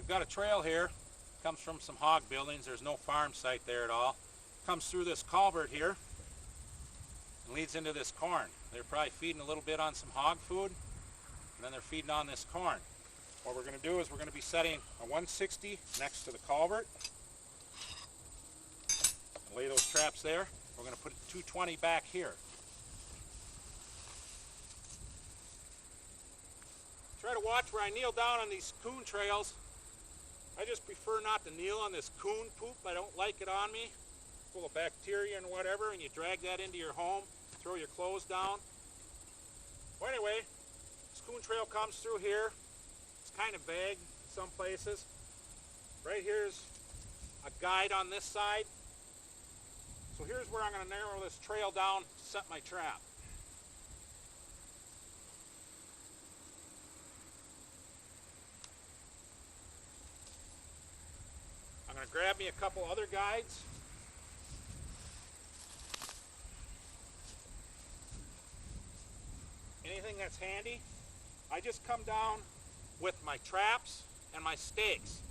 I've got a trail here. Comes from some hog buildings. There's no farm site there at all. Comes through this culvert here and leads into this corn. They're probably feeding a little bit on some hog food, and then they're feeding on this corn. What we're going to do is we're going to be setting a 160 next to the culvert and lay those traps there. We're going to put 220 back here. Try to watch where I kneel down on these coon trails. I just prefer not to kneel on this coon poop. I don't like it on me. Full of bacteria and whatever, and you drag that into your home, throw your clothes down. Well, anyway, this coon trail comes through here. It's kind of vague in some places. Right here's a guide on this side. So here's where I'm going to narrow this trail down to set my trap. I'm going to grab me a couple other guides. Anything that's handy. I just come down with my traps and my stakes.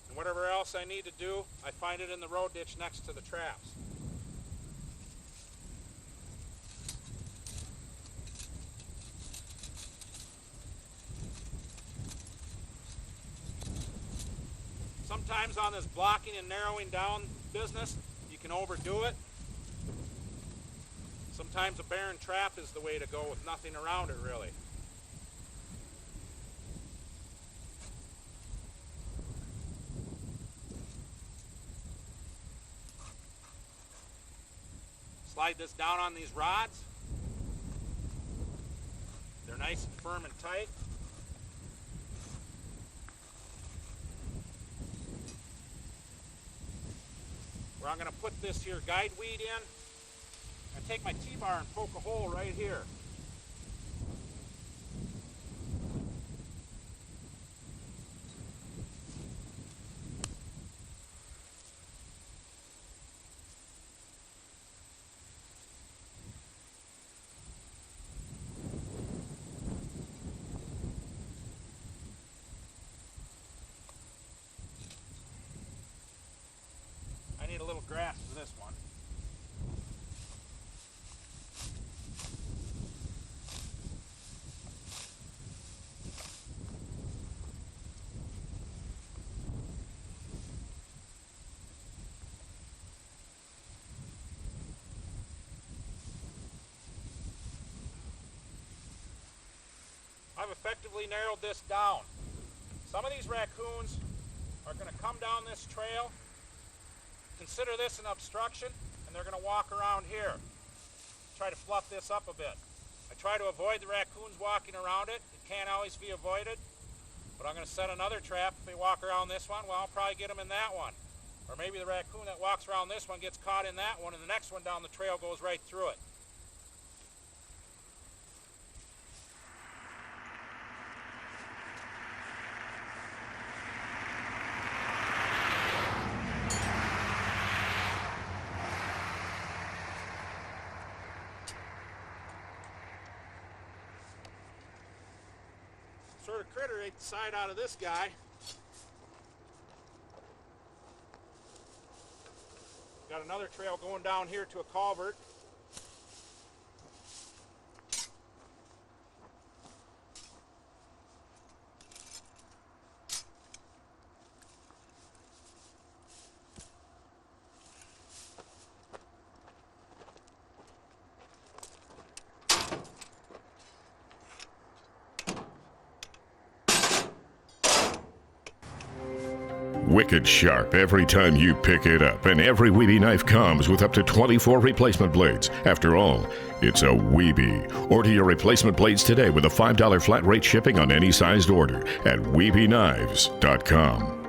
And whatever else I need to do, I find it in the road ditch next to the traps. Sometimes on this blocking and narrowing down business, you can overdo it. Sometimes a barren trap is the way to go with nothing around it, really. Slide this down on these rods. They're nice and firm and tight. Where I'm going to put this here guide weed in. I take my T-bar and poke a hole right here. I need a little grass for this one. I've effectively narrowed this down. Some of these raccoons are going to come down this trail, consider this an obstruction, and they're going to walk around here. Try to fluff this up a bit. I try to avoid the raccoons walking around it. It can't always be avoided, but I'm going to set another trap. If they walk around this one, well, I'll probably get them in that one. Or maybe the raccoon that walks around this one gets caught in that one, and the next one down the trail goes right through it. Sort of critter ate the side out of this guy. Got another trail going down here to a culvert. Wicked sharp every time you pick it up, and every Wiebe knife comes with up to 24 replacement blades. After all, it's a Wiebe. Order your replacement blades today with a $5 flat rate shipping on any sized order at WiebeKnives.com.